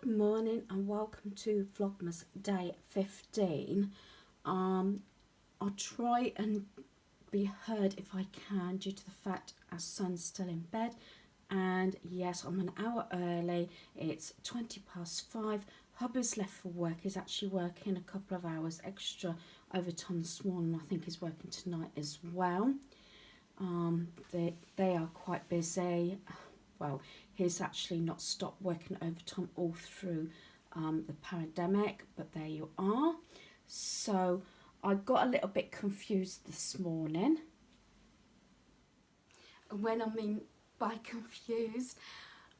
Good morning and welcome to Vlogmas day 15. I'll try and be heard if I can due to the fact our son's still in bed, and yes, I'm an hour early. It's 5:20. Hubby's left for work. He's actually working a couple of hours extra overtime this morning. I think he's working tonight as well. They are quite busy. Well, he's actually not stopped working overtime all through the pandemic, but there you are. So I got a little bit confused this morning. And when I mean by confused,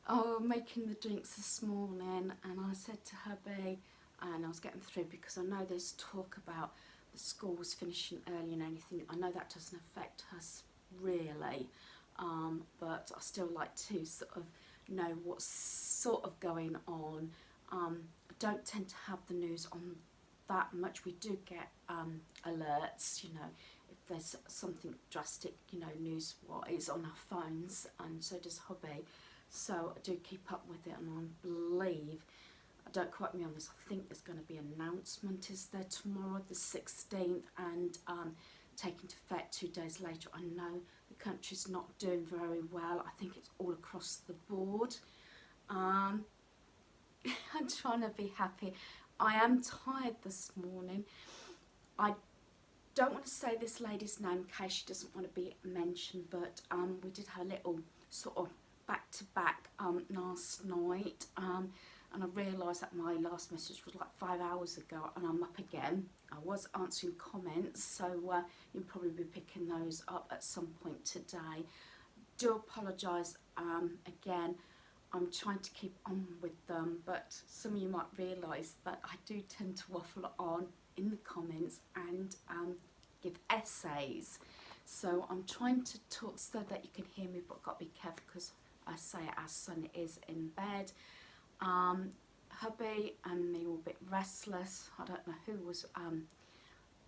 I was making the drinks this morning and I said to hubby, and I was getting through because I know there's talk about the schools finishing early and anything. I know that doesn't affect us really. But I still like to sort of know what's sort of going on. I don't tend to have the news on that much. We do get alerts, you know, if there's something drastic, you know, news-wise on our phones, and so does hubby. So I do keep up with it, and I believe, don't quote me on this, I think there's going to be an announcement, is there, tomorrow the 16th, and taking to effect 2 days later. I know the country's not doing very well. I think it's all across the board. I'm trying to be happy. I am tired this morning. I don't want to say this lady's name in case she doesn't want to be mentioned, but we did have a little sort of back-to-back last night, and I realised that my last message was like 5 hours ago, and I'm up again. I was answering comments, so you'll probably be picking those up at some point today. Do apologise again. I'm trying to keep on with them, but some of you might realise that I do tend to waffle on in the comments and give essays. So I'm trying to talk so that you can hear me, but I've got to be careful because I say our son is in bed. Hubby and me were a bit restless. I don't know who was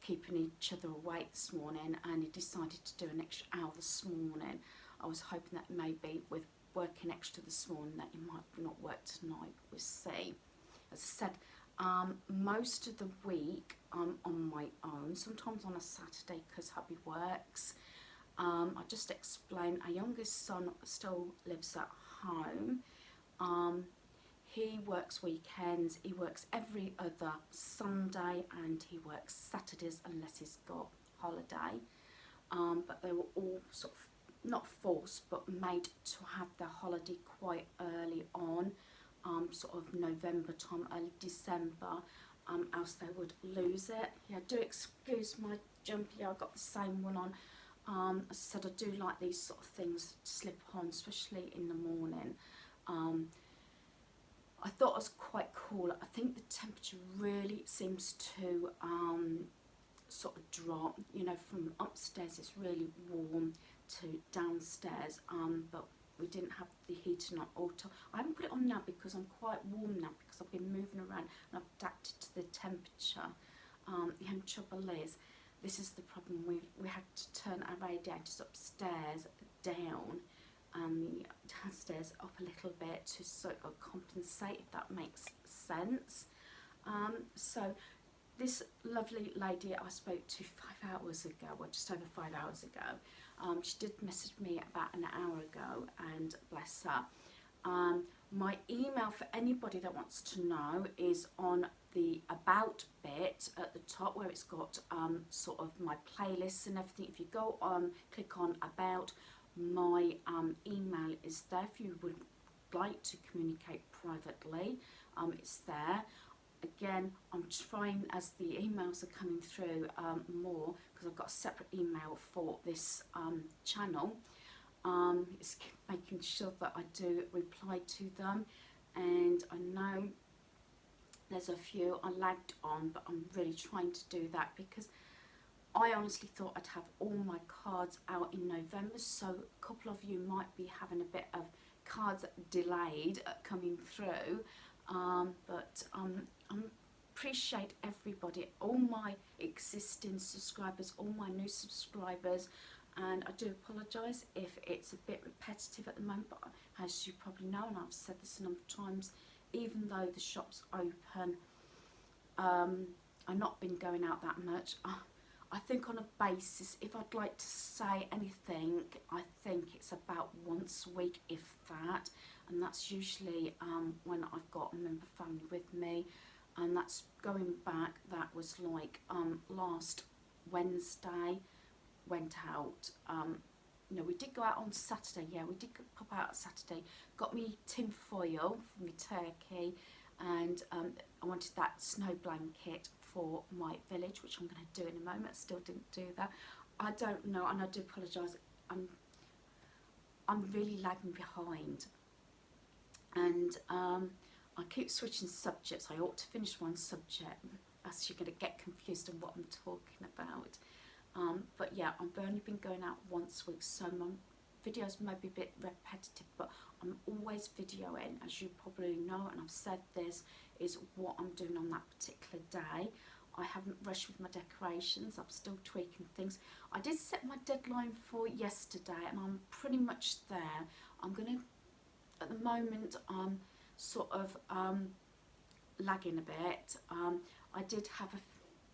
keeping each other awake this morning, and he decided to do an extra hour this morning. I was hoping that maybe with working extra this morning that he might not work tonight. We'll see. As I said, most of the week I'm on my own, sometimes on a Saturday because hubby works. I just explained, our youngest son still lives at home. He works weekends, he works every other Sunday, and he works Saturdays unless he's got holiday. But they were all sort of, not forced, but made to have their holiday quite early on, sort of November time, early December, else they would lose it. Yeah, do excuse my jumper, I've got the same one on. As I said, I do like these sort of things to slip on, especially in the morning. I thought it was quite cool. I think the temperature really seems to sort of drop. You know, from upstairs it's really warm to downstairs, but we didn't have the heating on auto. I haven't put it on now because I'm quite warm now because I've been moving around and I've adapted to the temperature. The only trouble is, this is the problem, we had to turn our radiators upstairs down and the downstairs up a little bit to sort of compensate, if that makes sense. So this lovely lady I spoke to 5 hours ago, well just over 5 hours ago, she did message me about an hour ago, and bless her. My email for anybody that wants to know is on the about bit at the top where it's got sort of my playlists and everything. If you go on, click on about, my email is there if you would like to communicate privately. It's there. Again, I'm trying, as the emails are coming through more, because I've got a separate email for this channel. It's making sure that I do reply to them, and I know there's a few I lagged on, but I'm really trying to do that because I honestly thought I'd have all my cards out in November, so a couple of you might be having a bit of cards delayed coming through, but I appreciate everybody, all my existing subscribers, all my new subscribers, and I do apologise if it's a bit repetitive at the moment, but as you probably know, and I've said this a number of times, even though the shop's open, I've not been going out that much. I think on a basis, if I'd like to say anything, I think it's about once a week, if that, and that's usually when I've got a member of family with me, and that's going back, that was like last Wednesday, went out. No, we did go out on Saturday, yeah, we did pop out Saturday, got me tin foil for my turkey, and I wanted that snow blanket for my village, which I'm going to do in a moment. I still didn't do that. I don't know, and I do apologise, I'm really lagging behind, and I keep switching subjects. I ought to finish one subject, as you're going to get confused on what I'm talking about. But yeah, I've only been going out once a week, so my videos may be a bit repetitive, but I'm always videoing, as you probably know, and I've said this is what I'm doing on that particular day. I haven't rushed with my decorations, I'm still tweaking things. I did set my deadline for yesterday, and I'm pretty much there. I'm going to, at the moment, I'm sort of lagging a bit. I did have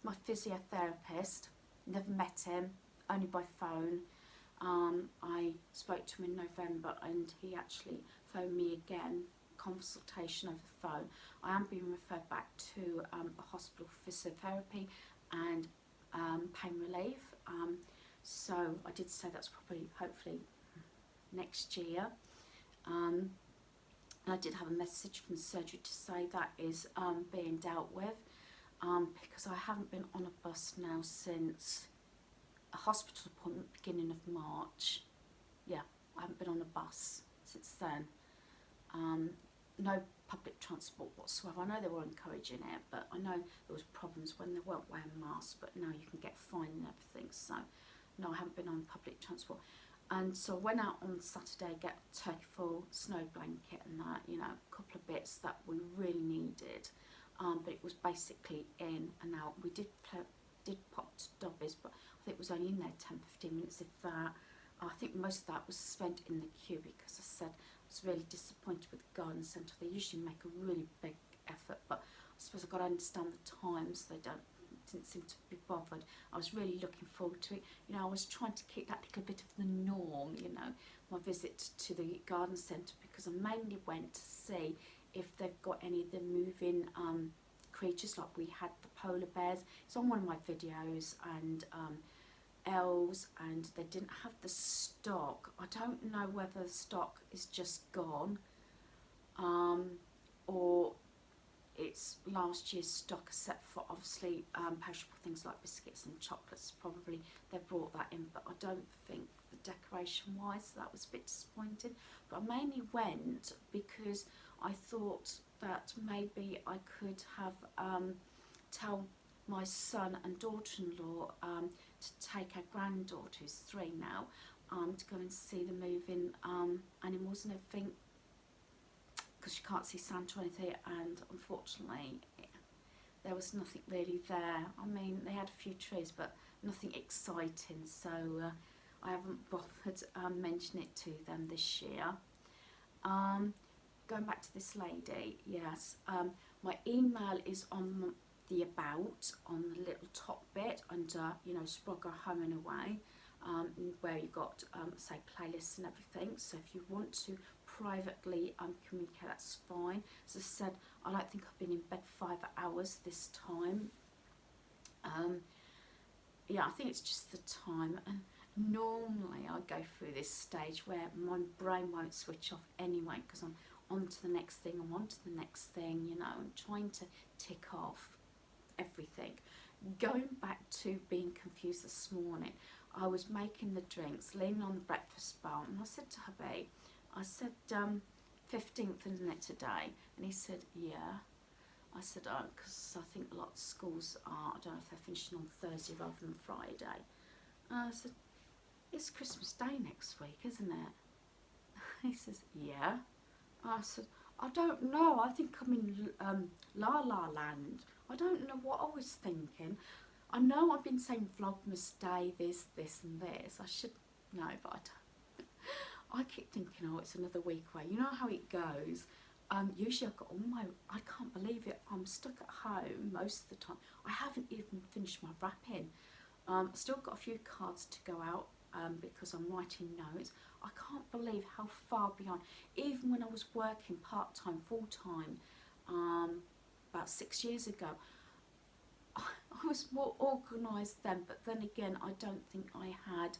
my physiotherapist, never met him, only by phone. I spoke to him in November, and he actually phoned me again, consultation over the phone. I am being referred back to a hospital for physiotherapy and pain relief. So I did say that's probably, hopefully, next year. And I did have a message from surgery to say that is being dealt with, because I haven't been on a bus now since a hospital appointment beginning of March. Yeah, I haven't been on a bus since then. No public transport whatsoever. I know they were encouraging it, but I know there was problems when they weren't wearing masks, but now you can get fined and everything, so no, I haven't been on public transport. And so I went out on Saturday, get a turkey full, snow blanket and that, you know, a couple of bits that we really needed, but it was basically in and out. We did pop to Dobbies, but I think it was only in there 10-15 minutes, if that. I think most of that was spent in the queue, because I said I was really disappointed with the garden centre. They usually make a really big effort, but I suppose I've got to understand the times. They didn't seem to be bothered. I was really looking forward to it. You know, I was trying to keep that little bit of the norm, you know, my visit to the garden centre, because I mainly went to see if they've got any of the moving creatures, like we had the polar bears. It's on one of my videos, and elves, and they didn't have the stock. I don't know whether the stock is just gone, or it's last year's stock, except for obviously perishable things like biscuits and chocolates. Probably they brought that in, but I don't think the decoration wise that was a bit disappointing. But I mainly went because I thought that maybe I could have tell my son and daughter-in-law to take our granddaughter, who's 3 now, to go and see the moving animals and everything, because she can't see Santa or anything, and unfortunately there was nothing really there. I mean, they had a few trees, but nothing exciting, so I haven't bothered mentioning it to them this year. Going back to this lady, yes, my email is on the about, on the little top bit under, you know, Sprogger Home and Away, where you got say playlists and everything. So if you want to privately communicate, that's fine. As I said, I don't think I've been in bed 5 hours this time. Yeah, I think it's just the time, and normally I go through this stage where my brain won't switch off anyway, because I'm on to the next thing, I'm on to the next thing, you know, I'm trying to tick off everything. Going back to being confused this morning, I was making the drinks, leaning on the breakfast bar, and I said to hubby, I said, 15th, isn't it, today? And he said, yeah. I said, oh, because I think a lot of schools are, I don't know if they're finishing on Thursday rather than Friday. I said, it's Christmas Day next week, isn't it? He says, yeah. I said, I don't know, I think I'm in La La Land. I don't know what I was thinking. I know I've been saying Vlogmas Day, this and this. I should know, but I don't. I keep thinking, oh, it's another week away. You know how it goes. Usually I've got all my, I can't believe it, I'm stuck at home most of the time. I haven't even finished my wrapping. I've still got a few cards to go out because I'm writing notes. I can't believe how far behind, even when I was working part-time, full-time, about 6 years ago, I was more organised then, but then again, I don't think I had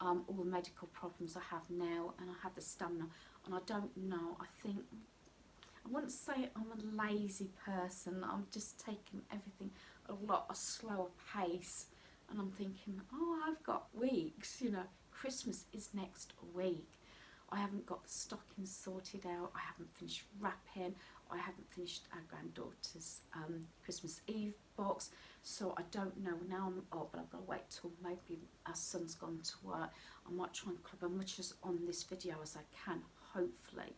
all the medical problems I have now, and I have the stamina, and I don't know, I think, I wouldn't say I'm a lazy person, I'm just taking everything a slower pace, and I'm thinking, oh, I've got weeks, you know, Christmas is next week. I haven't got the stockings sorted out, I haven't finished wrapping, I haven't finished our granddaughter's Christmas Eve box, so I don't know. Now I'm up, but I've got to wait till maybe our son's gone to work. I might try and club as much as on this video as I can, hopefully.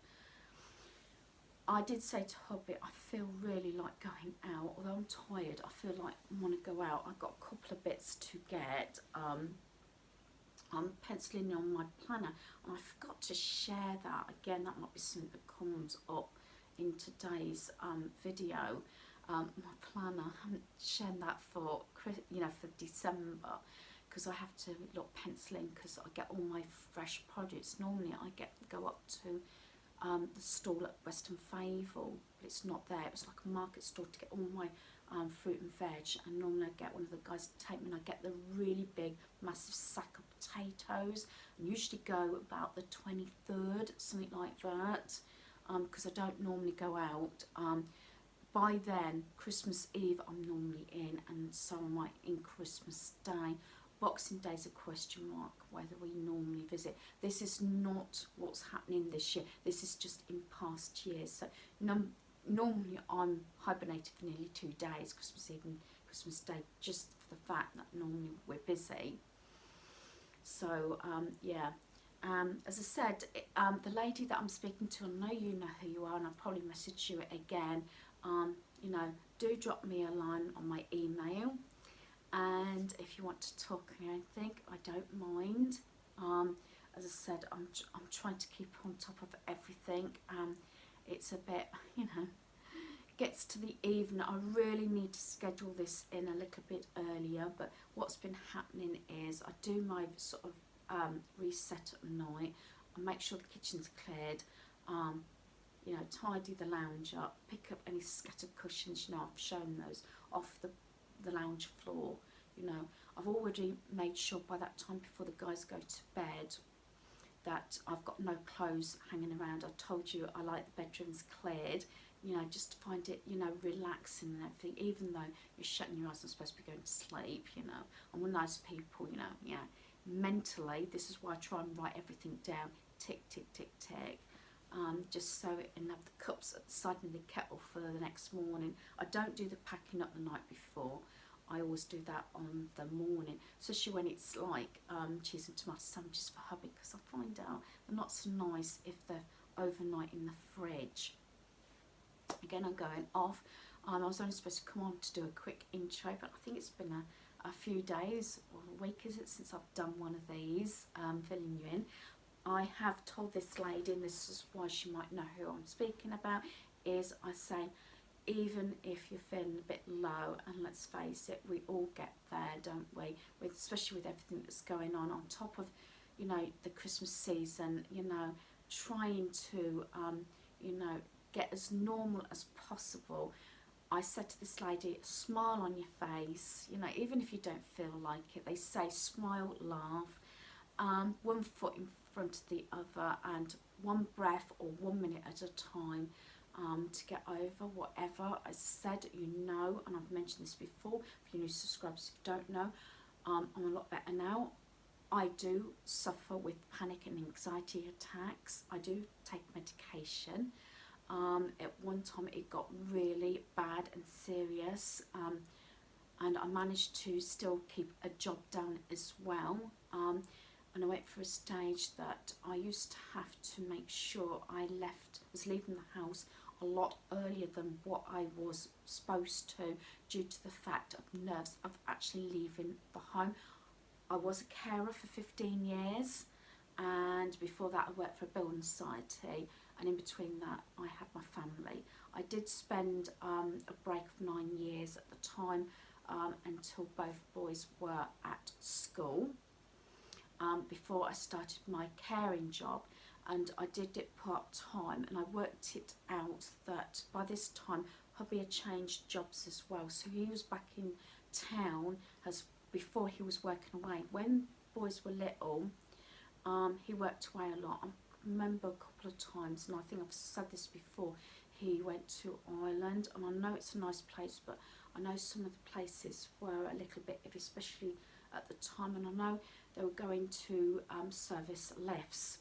I did say to Hobby, I feel really like going out, although I'm tired, I feel like I want to go out. I've got a couple of bits to get. I'm penciling on my planner, and I forgot to share that. Again, that might be something that comes up in today's video. My planner, I haven't shared that for, you know, for December, because I have to look penciling because I get all my fresh produce. Normally I go up to the stall at Western Fable, but it's not there. It was like a market store to get all my fruit and veg, and normally I get one of the guys to take me, and I get the really big massive sack of potatoes, and usually go about the 23rd, something like that, because I don't normally go out. By then, Christmas Eve I'm normally in, and so am I in Christmas Day. Boxing Day's a question mark whether we normally visit. This is not what's happening this year. This is just in past years. So normally I'm hibernated for nearly 2 days, Christmas Eve and Christmas Day, just for the fact that normally we're busy. So yeah. As I said, the lady that I'm speaking to, I know you know who you are, and I'll probably message you again. You know, do drop me a line on my email, and if you want to talk or anything, I don't mind. As I said, I'm trying to keep on top of everything. It's a bit, you know, gets to the evening. I really need to schedule this in a little bit earlier, but what's been happening is I do my sort of reset at night. I make sure the kitchen's cleared, you know, tidy the lounge up, pick up any scattered cushions, you know, I've shown those off the lounge floor. You know, I've already made sure by that time, before the guys go to bed, that I've got no clothes hanging around. I told you I like the bedrooms cleared, you know, just to find it, you know, relaxing and everything, even though you're shutting your eyes and supposed to be going to sleep, you know. I'm one of those people, you know, yeah. Mentally, this is why I try and write everything down, tick, tick, tick, tick, just so it, and have the cups at the side of the kettle for the next morning. I don't do the packing up the night before. I always do that on the morning, especially when it's like cheese and tomato sandwiches for hubby, because I find out they're not so nice if they're overnight in the fridge. Again, I'm going off. I was only supposed to come on to do a quick intro, but I think it's been a few days or a week, is it, since I've done one of these, filling you in. I have told this lady, and this is why she might know who I'm speaking about, is I say, even if you're feeling a bit low, and let's face it, we all get there, don't we, especially with everything that's going on top of, you know, the Christmas season, you know, trying to, you know, get as normal as possible. I said to this lady, smile on your face, you know, even if you don't feel like it. They say smile, laugh, one foot in front of the other, and one breath or 1 minute at a time, to get over whatever. I said, you know, and I've mentioned this before, if you're new subscribers who don't know, I'm a lot better now. I do suffer with panic and anxiety attacks. I do take medication. At one time it got really bad and serious, and I managed to still keep a job down as well, and I went for a stage that I used to have to make sure I was leaving the house a lot earlier than what I was supposed to, due to the fact of nerves of actually leaving the home. I was a carer for 15 years, and before that I worked for a building society. and in between that I had my family. I did spend a break of 9 years at the time, until both boys were at school, before I started my caring job, and I did it part-time, and I worked it out that by this time hubby had changed jobs as well, so he was back in town as before he was working away. When boys were little, he worked away a lot. I remember a couple of times, and I think I've said this before, he went to Ireland, and I know it's a nice place, but I know some of the places were a little bit iffy, especially at the time, and I know they were going to service lifts,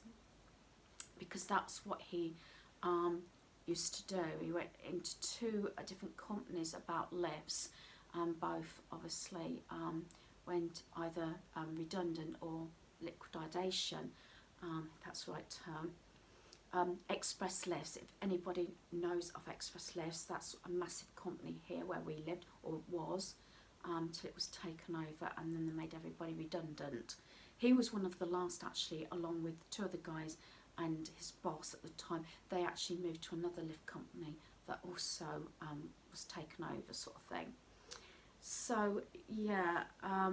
because that's what he used to do. He went into 2 different companies about lifts, both obviously went either redundant or liquidation, if that's the right term. Express lifts, if anybody knows of express lifts, that's a massive company here where we lived, or was, till it was taken over, and then they made everybody redundant. He was one of the last, actually, along with 2 other guys and his boss at the time. They actually moved to another lift company that also was taken over, sort of thing. So yeah, I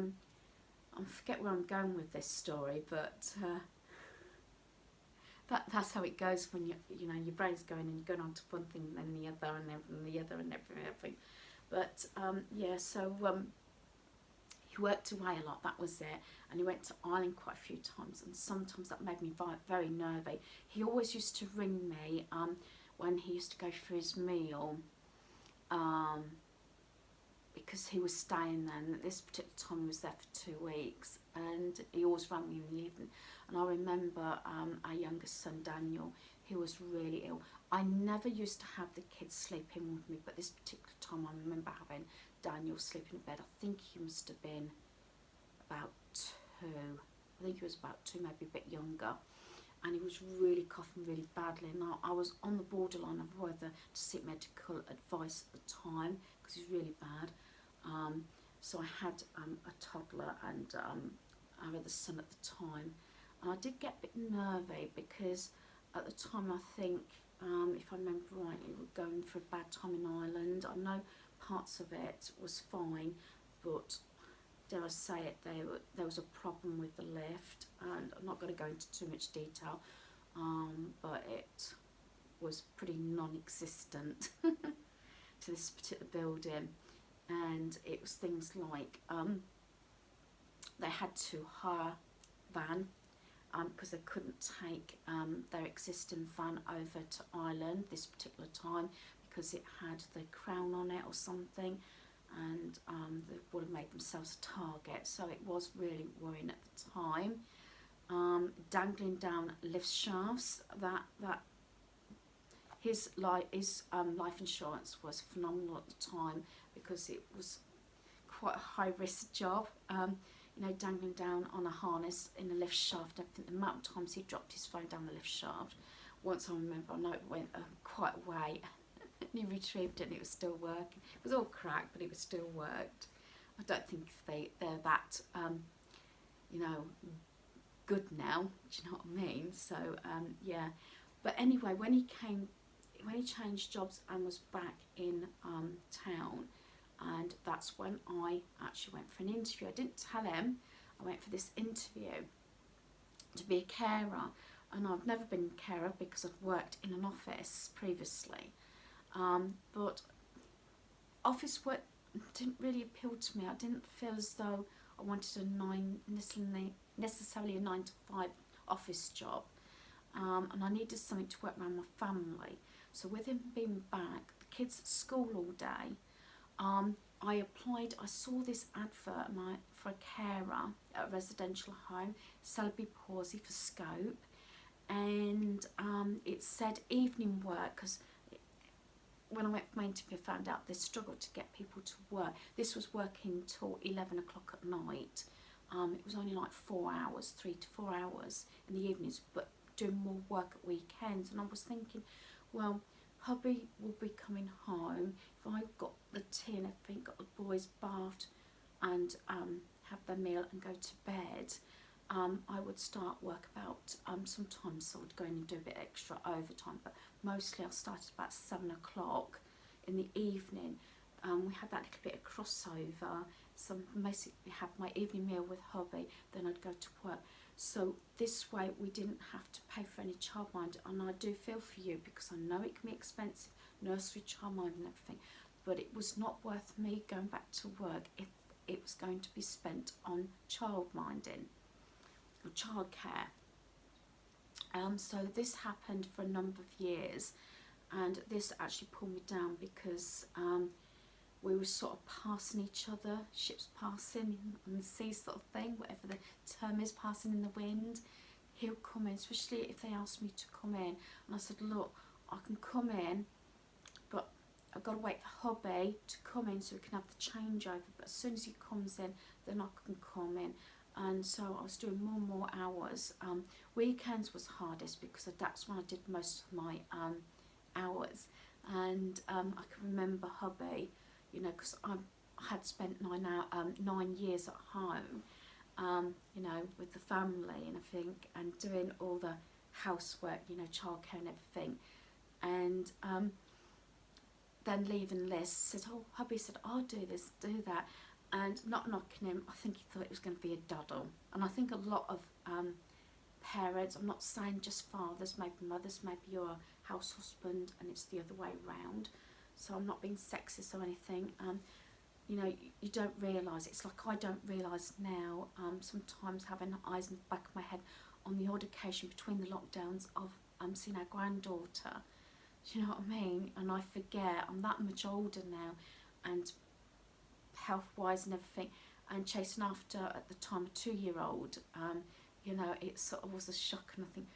forget where I'm going with this story, but that's how it goes when you know, your brain's going and you're going on to one thing and then the other and everything, the other and everything. But yeah, so he worked away a lot, that was it, and he went to Ireland quite a few times, and sometimes that made me very nervy. He always used to ring me when he used to go for his meal, because he was staying there, and at this particular time he was there for 2 weeks, and he always rang me in the evening. And I remember our youngest son Daniel, he was really ill. I never used to have the kids sleeping with me, but this particular time I remember having Daniel sleeping in bed. I think he must have been about 2. I think he was about 2, maybe a bit younger. And he was really coughing really badly. And I was on the borderline of whether to seek medical advice at the time, because he was really bad. So I had a toddler and our other son at the time. And I did get a bit nervy, because at the time, I think, if I remember rightly, we were going for a bad time in Ireland. I know parts of it was fine, but dare I say it, there was a problem with the lift, and I'm not going to go into too much detail, but it was pretty non-existent to this particular building, and it was things like they had to hire a van, because they couldn't take their existing van over to Ireland this particular time, because it had the crown on it or something, and they would have made themselves a target. So it was really worrying at the time. Dangling down lift shafts, that his life insurance was phenomenal at the time, because it was quite a high risk job. You know, dangling down on a harness in a lift shaft. I think the amount of times he dropped his phone down the lift shaft. Once I remember, I know it went quite a way. He retrieved it and it was still working. It was all cracked, but it was still worked. I don't think they're that, you know, good now. Do you know what I mean? So yeah. But anyway, when he changed jobs and was back in town, and that's when I actually went for an interview. I didn't tell him I went for this interview to be a carer, and I've never been a carer because I've worked in an office previously. But office work didn't really appeal to me. I didn't feel as though I wanted necessarily a 9 to 5 office job, and I needed something to work around my family. So with him being back, the kids at school all day, I applied. I saw this advert for a carer at a residential home, Selby Pawsey for Scope, and it said evening work, because when I went for my interview, I found out they struggled to get people to work. This was working till 11 o'clock at night. It was only like 4 hours, 3 to 4 hours in the evenings, but doing more work at weekends. And I was thinking, well, hubby will be coming home. If I've got the tea and everything, got the boys bathed and have their meal and go to bed, I would start work about, sometimes I would go in and do a bit extra overtime, but mostly I started about 7 o'clock in the evening. We had that little bit of crossover, so basically have my evening meal with hubby, then I'd go to work. So this way we didn't have to pay for any childminder, and I do feel for you because I know it can be expensive, nursery, childminder and everything, but it was not worth me going back to work if it was going to be spent on childminding or childcare. So this happened for a number of years, and this actually pulled me down because we were sort of passing each other, ships passing on the sea sort of thing, whatever the term is, passing in the wind. He'll come in, especially if they ask me to come in, and I said, look, I can come in, but I've got to wait for hubby to come in so we can have the changeover, but as soon as he comes in, then I can come in. And so I was doing more and more hours. Weekends was hardest because that's when I did most of my hours. And I can remember hubby, you know, because I had spent 9 years at home, you know, with the family and everything, and doing all the housework, you know, childcare and everything. And then leaving Liz, said, oh, hubby said, I'll do this, do that. And not knocking him, I think he thought it was going to be a doddle. And I think a lot of parents, I'm not saying just fathers, maybe mothers, maybe you're a house husband and it's the other way round. So I'm not being sexist or anything. You know, you don't realise, it's like I don't realise now, sometimes having eyes in the back of my head on the odd occasion between the lockdowns of seeing our granddaughter. Do you know what I mean? And I forget, I'm that much older now, and health-wise and everything, and chasing after, at the time, a 2-year-old, you know, it sort of was a shock, and I think,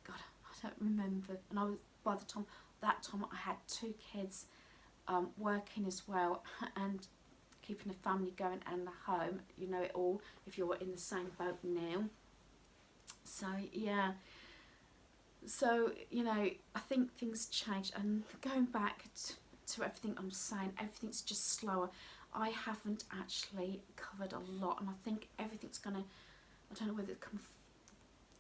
God, I don't remember. And I was, by the time, that time I had 2 kids, working as well, and keeping the family going and the home, you know it all, if you're in the same boat now. So, yeah. So, you know, I think things change, and going back to everything I'm saying, everything's just slower. I haven't actually covered a lot, and I think everything's gonna, I don't know whether it come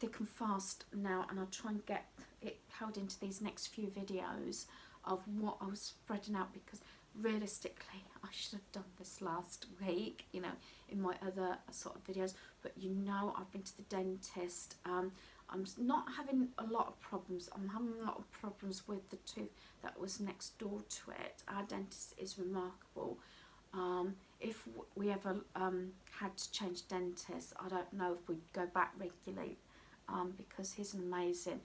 thick and fast now, and I'll try and get it held into these next few videos of what I was spreading out, because realistically I should have done this last week, you know, in my other sort of videos. But you know, I've been to the dentist. I'm not having a lot of problems. I'm having a lot of problems with the tooth that was next door to it. Our dentist is remarkable. If we ever had to change dentists, I don't know if we'd go back regularly, because he's amazing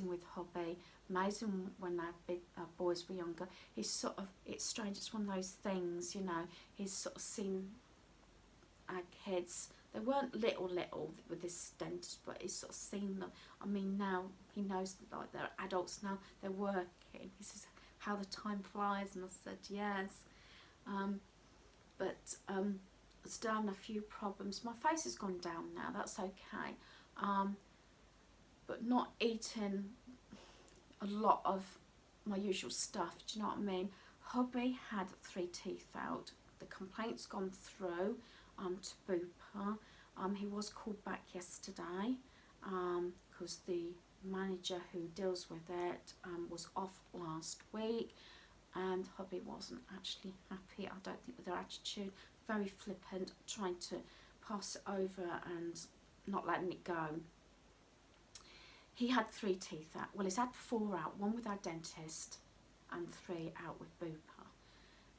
with hubby, amazing when our big boys were younger. He's sort of, it's strange, it's one of those things, you know, he's sort of seen our kids. They weren't little with this dentist, but he's sort of seen them. I mean, now he knows that, like, they're adults now, they're working. He says, how the time flies, and I said, yes. But it's done a few problems. My face has gone down now, that's okay. But not eating a lot of my usual stuff, do you know what I mean? Hubby had 3 teeth out. The complaint's gone through to Bupa. He was called back yesterday because the manager who deals with it was off last week, and hubby wasn't actually happy, I don't think, with their attitude. Very flippant, trying to pass it over and not letting it go. He had 3 teeth out. Well, he's had 4 out, 1 with our dentist and 3 out with Bupa.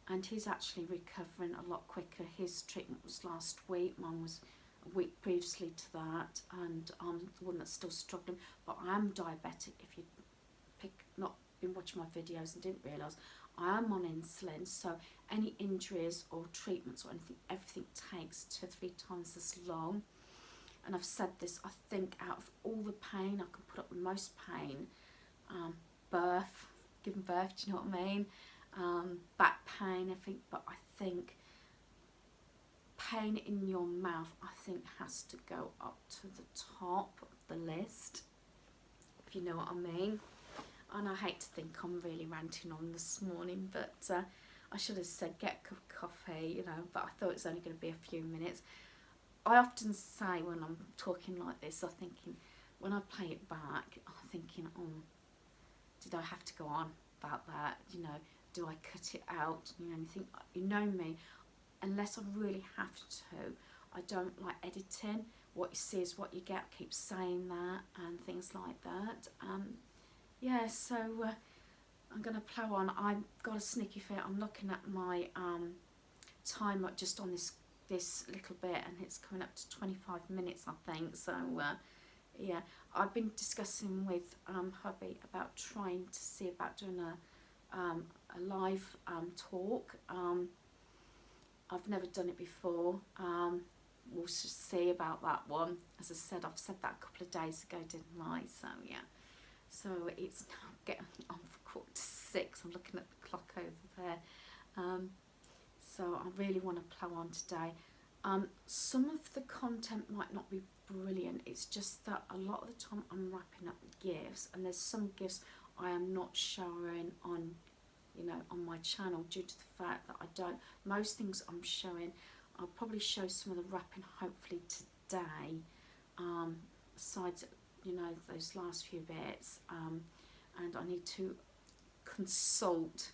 And he's actually recovering a lot quicker. His treatment was last week, mine was a week previously to that, and I'm the one that's still struggling. But I am diabetic, if you not been watching my videos and didn't realise. I am on insulin, so any injuries or treatments or anything, everything takes 2 or 3 times as long. And I've said this, I think out of all the pain, I can put up with most pain. Giving birth, do you know what I mean? Back pain, I think, but I think pain in your mouth, I think, has to go up to the top of the list, if you know what I mean. And I hate to think I'm really ranting on this morning, but I should have said get a cup of coffee, you know, but I thought it was only going to be a few minutes. I often say when I'm talking like this, I'm thinking, when I play it back, I'm thinking, oh, did I have to go on about that? You know, do I cut it out? You know, and you think, you know me, unless I really have to, I don't like editing. What you see is what you get. I keep saying that and things like that. Yeah, so I'm going to plough on. I've got a sneaky fear. I'm looking at my timer just on this little bit, and it's coming up to 25 minutes, I think. So yeah, I've been discussing with hubby about trying to see about doing a live talk. I've never done it before. We'll see about that one. As I said, I've said that a couple of days ago, didn't I? So yeah. So it's now getting on for 5:45. I'm looking at the clock over there. So I really want to plough on today. Some of the content might not be brilliant. It's just that a lot of the time I'm wrapping up gifts, and there's some gifts I am not showing on, you know, on my channel due to the fact that I don't. Most things I'm showing, I'll probably show some of the wrapping hopefully today. Besides, you know, those last few bits, and I need to consult.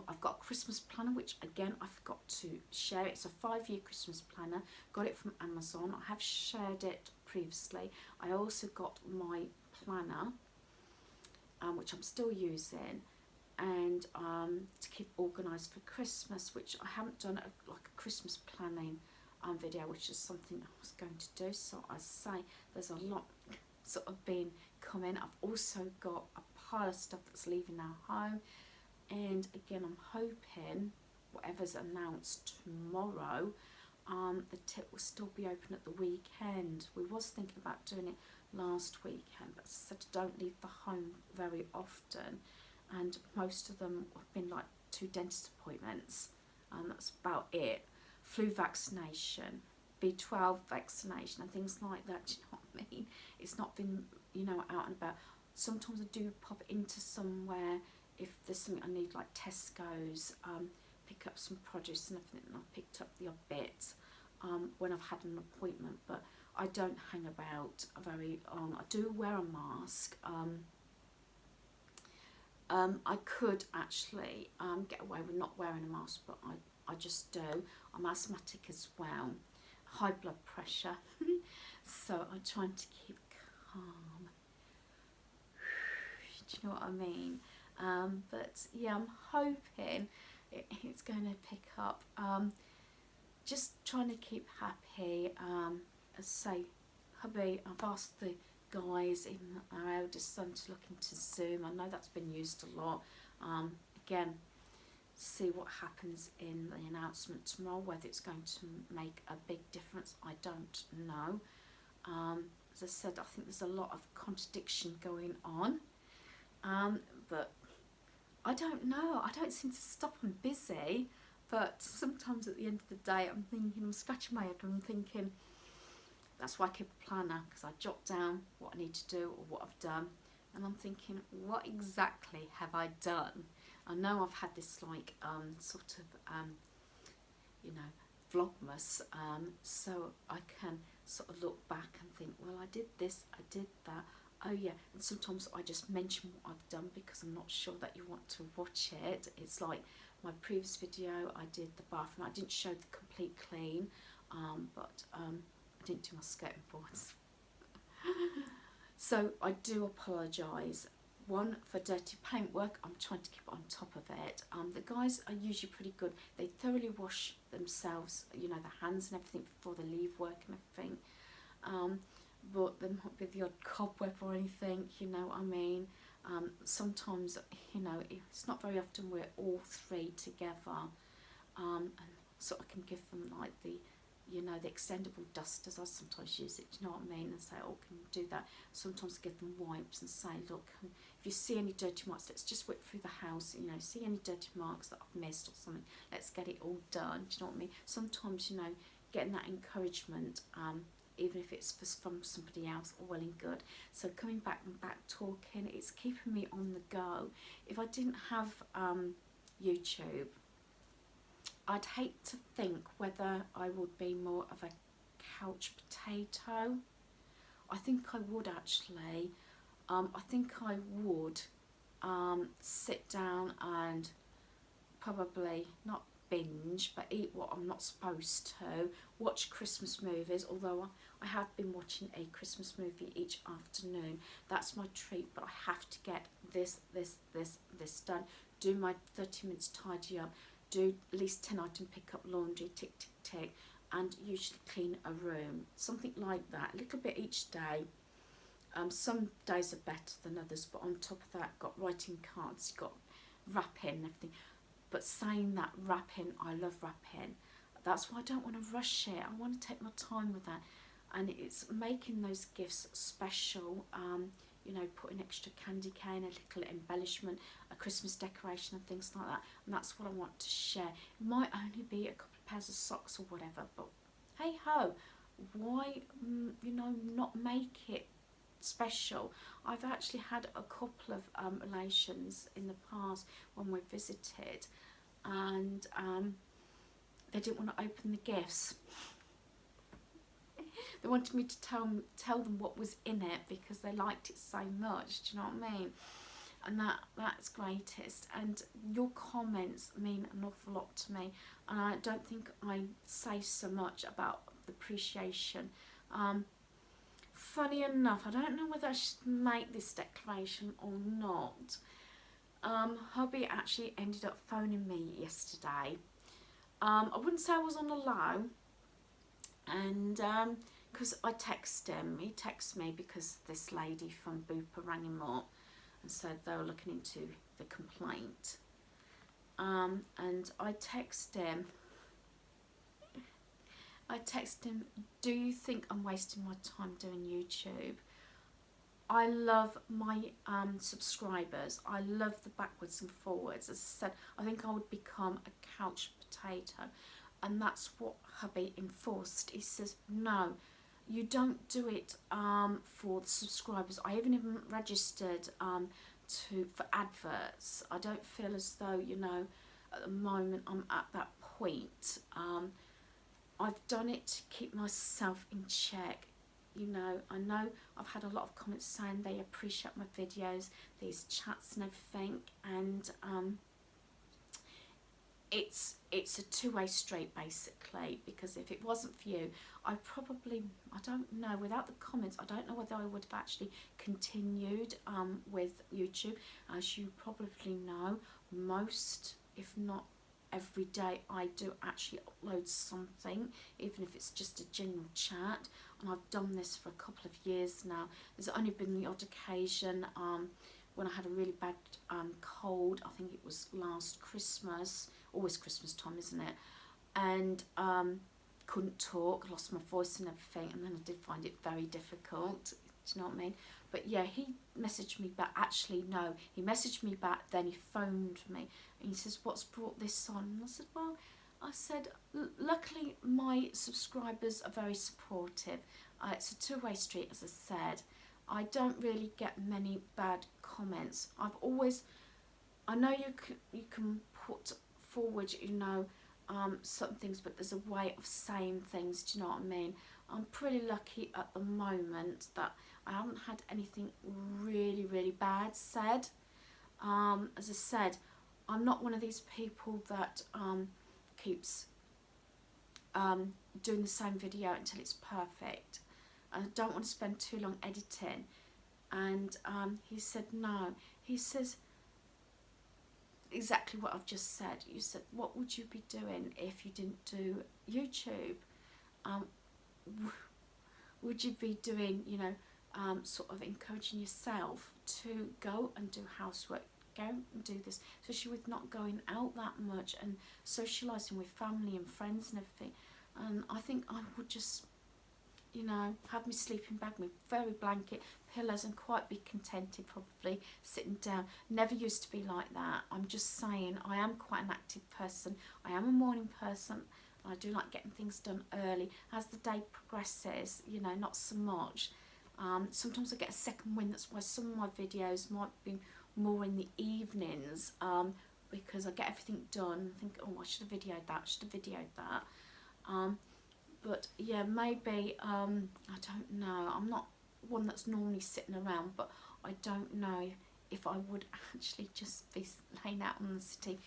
I've got a Christmas planner, which again I forgot to share. It's a 5-year Christmas planner. Got it from Amazon. I have shared it previously. I also got my planner, which I'm still using, and to keep organised for Christmas, which I haven't done like a Christmas planning video, which is something I was going to do. So I say there's a lot sort of been coming. I've also got a pile of stuff that's leaving our home, and again I'm hoping whatever's announced tomorrow, the tip will still be open at the weekend. We was thinking about doing it last weekend, but I said I don't leave the home very often, and most of them have been like 2 dentist appointments, and that's about it. Flu vaccination, B12 vaccination and things like that. Do you know what I mean? It's not been, you know, out and about. Sometimes I do pop into somewhere if there's something I need, like Tesco's, pick up some produce and everything, and I've picked up the odd bit when I've had an appointment, but I don't hang about very long. I do wear a mask. I could actually get away with not wearing a mask, but I just do. I'm asthmatic as well, high blood pressure, so I'm trying to keep calm. Do you know what I mean? But yeah, I'm hoping it's going to pick up. Just trying to keep happy. As I say, hubby, I've asked the guys, even our eldest son, to look into Zoom. I know that's been used a lot. Again, see what happens in the announcement tomorrow, whether it's going to make a big difference, I don't know. As I said, I think there's a lot of contradiction going on, but I don't know. I don't seem to stop. I'm busy, but sometimes at the end of the day I'm thinking, I'm scratching my head and I'm thinking, that's why I keep a planner, because I jot down what I need to do or what I've done, and I'm thinking, what exactly have I done? I know I've had this like sort of you know, Vlogmas, so I can sort of look back and think, well, I did this, I did that. Oh yeah, and sometimes I just mention what I've done because I'm not sure that you want to watch it. It's like my previous video, I did the bathroom. I didn't show the complete clean, but I didn't do my skirting boards. So I do apologise. One, for dirty paintwork, I'm trying to keep on top of it. The guys are usually pretty good. They thoroughly wash themselves, you know, the hands and everything before they leave work and everything. But there might be the odd cobweb or anything, you know what I mean. Sometimes, you know, it's not very often we're all 3 together, and so I can give them like the, you know, the extendable dusters. I sometimes use it, do you know what I mean, and say, oh, can you do that? Sometimes I give them wipes and say, look, if you see any dirty marks, let's just whip through the house, you know, see any dirty marks that I've missed or something, let's get it all done, do you know what I mean? Sometimes, you know, getting that encouragement, even if it's from somebody else, all well and good. So coming back and back talking, it's keeping me on the go. If I didn't have YouTube, I'd hate to think whether I would be more of a couch potato. I think I would actually. I think I would sit down and probably not binge, but eat what I'm not supposed to, watch Christmas movies, although I have been watching a Christmas movie each afternoon. That's my treat, but I have to get this done, do my 30 minutes tidy up, do at least 10 item pick up laundry, tick tick tick, and usually clean a room, something like that, a little bit each day. Some days are better than others, but on top of that, got writing cards, got wrapping and everything. But saying that, wrapping, I love wrapping. That's why I don't want to rush it. I want to take my time with that. And it's making those gifts special, you know, putting extra candy cane, a little embellishment, a Christmas decoration and things like that. And that's what I want to share. It might only be a couple of pairs of socks or whatever, but hey ho, why, you know, not make it special? I've actually had a couple of relations in the past when we visited, and they didn't want to open the gifts. They wanted me to tell them what was in it because they liked it so much. Do you know what I mean? And that's greatest. And your comments mean an awful lot to me, and I don't think I say so much about the appreciation. Funny enough, I don't know whether I should make this declaration or not. Hubby actually ended up phoning me yesterday. I wouldn't say I was on a low, and because I texted him. He texted me because this lady from Bupa rang him up and said they were looking into the complaint. And I texted him, do you think I'm wasting my time doing YouTube? I love my subscribers. I love the backwards and forwards. As I said, I think I would become a couch potato. And that's what hubby enforced. He says, no, you don't do it for the subscribers. I even registered for adverts. I don't feel as though, you know, at the moment I'm at that point. I've done it to keep myself in check. You know, I know I've had a lot of comments saying they appreciate my videos, these chats and everything, and it's a two-way street basically, because if it wasn't for you, I don't know, without the comments, I don't know whether I would have actually continued with YouTube. As you probably know, most, if not every day, I do actually upload something, even if it's just a general chat, and I've done this for a couple of years now. There's only been the odd occasion when I had a really bad cold. I think it was last Christmas, always Christmas time, isn't it? And couldn't talk, lost my voice and everything, and then I did find it very difficult. Do you know what I mean? But yeah, he messaged me back. Actually, no, he messaged me back, then he phoned me, and he says, what's brought this on? And I said, well, luckily my subscribers are very supportive. It's a two-way street, as I said. I don't really get many bad comments. I know you can put forward, you know, certain things, but there's a way of saying things. Do you know what I mean? I'm pretty lucky at the moment that I haven't had anything really bad said. As I said, I'm not one of these people that keeps doing the same video until it's perfect. I don't want to spend too long editing. And he said no. He says exactly what I've just said. You said, what would you be doing if you didn't do YouTube? Would you be doing, you know, sort of encouraging yourself to go and do housework, go and do this, especially with not going out that much and socialising with family and friends and everything? And I think I would just, you know, have my sleeping bag, my very blanket, pillows, and quite be contented probably sitting down. Never used to be like that. I'm just saying, I am quite an active person. I am a morning person. I do like getting things done early. As the day progresses, you know, not so much. Sometimes I get a second wind. That's why some of my videos might be more in the evenings, because I get everything done. I think, oh, I should have videoed that, But yeah, maybe, I don't know. I'm not one that's normally sitting around, but I don't know if I would actually just be laying out on the city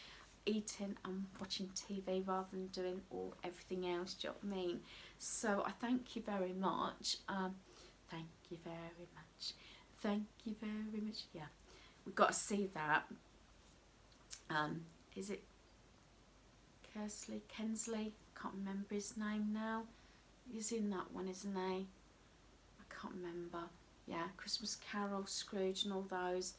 eating and watching TV rather than doing everything else. Do you know what I mean? So I thank you very much. Thank you very much. Thank you very much. Yeah, we've got to see that. Is it Kensley? Can't remember his name now. He's in that one, isn't he? I can't remember. Yeah, Christmas Carol, Scrooge and all those.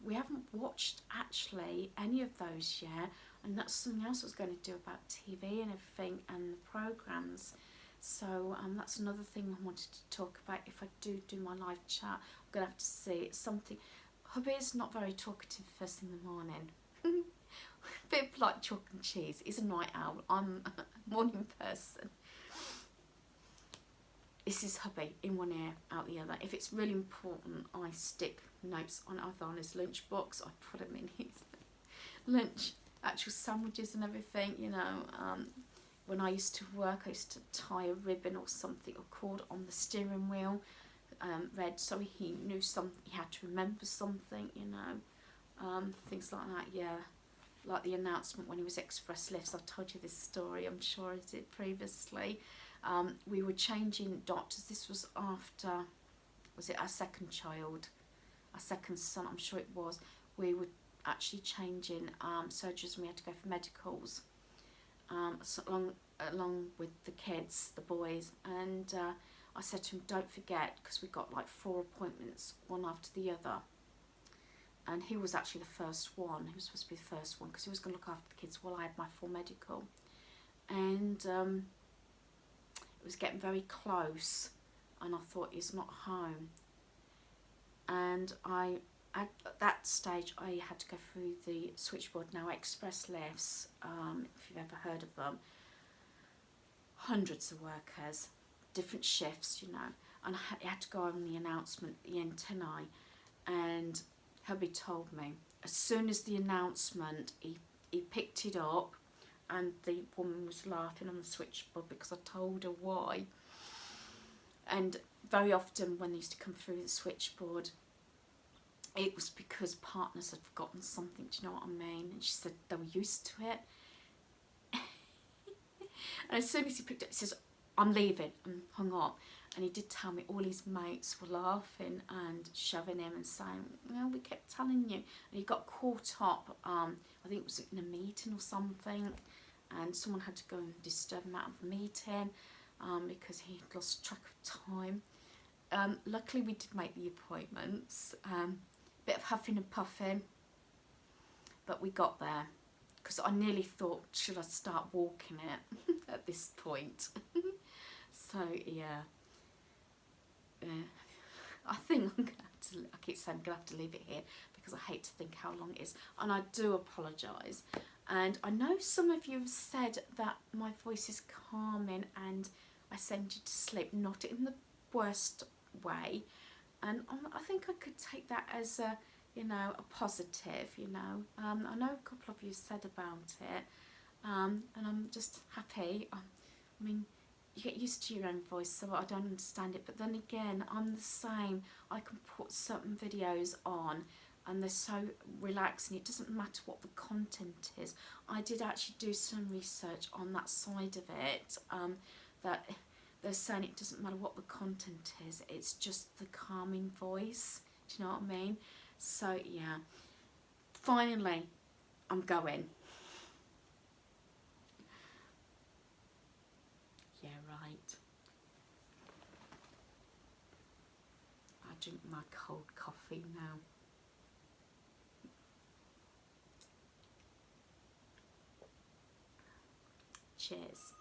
We haven't watched actually any of those yet, and that's something else I was going to do about TV and everything and the programmes. So that's another thing I wanted to talk about. If I do my live chat, I'm going to have to see. It's something. Hubby's not very talkative first thing in the morning. Bit like chalk and cheese. He's a night owl. I'm a morning person. This is hubby, in one ear, out the other. If it's really important, I stick notes on either on his lunchbox. I put them in his lunch, actual sandwiches and everything, you know. When I used to work, I used to tie a ribbon or something or cord on the steering wheel, red, so he knew something, he had to remember something, you know. Things like that, yeah. Like the announcement when he was Express Lifts. I've told you this story, I'm sure I did previously. We were changing doctors. This was after, was it our second child? Our second son, I'm sure it was. We were actually changing surgeries and we had to go for medicals. So along with the kids, the boys. And I said to him, don't forget, because we got like 4 appointments, one after the other. And he was actually the first one. He was supposed to be the first one because he was going to look after the kids while I had my full medical. And it was getting very close, and I thought he's not home. And at that stage, I had to go through the switchboard. Now, Express Lifts, if you've ever heard of them, hundreds of workers, different shifts, you know. And I had to go on the announcement at the end tonight, and hubby told me, as soon as the announcement, he picked it up, and the woman was laughing on the switchboard because I told her why. And very often when they used to come through the switchboard, it was because partners had forgotten something, do you know what I mean? And she said they were used to it. And as soon as he picked it up, he says, I'm leaving, and hung up. And he did tell me all his mates were laughing and shoving him and saying, well, we kept telling you. And he got caught up, I think it was in a meeting or something, and someone had to go and disturb him out of the meeting because he lost track of time. Luckily, we did make the appointments. Bit of huffing and puffing, but we got there. Because I nearly thought, should I start walking it at this point? So, yeah. I think I'm going to have to, I keep saying I'm going to have to leave it here because I hate to think how long it is. And I do apologise. And I know some of you have said that my voice is calming and I send you to sleep, not in the worst way. And I think I could take that as a, you know, a positive, you know. I know a couple of you said about it. And I'm just happy. I mean, you get used to your own voice, so I don't understand it. But then again, I'm the same. I can put certain videos on and they're so relaxing. It doesn't matter what the content is. I did actually do some research on that side of it, that they're saying it doesn't matter what the content is. It's just the calming voice. Do you know what I mean? So, yeah. Finally, I'm going. Yeah, right. I drink my cold coffee now. Cheers.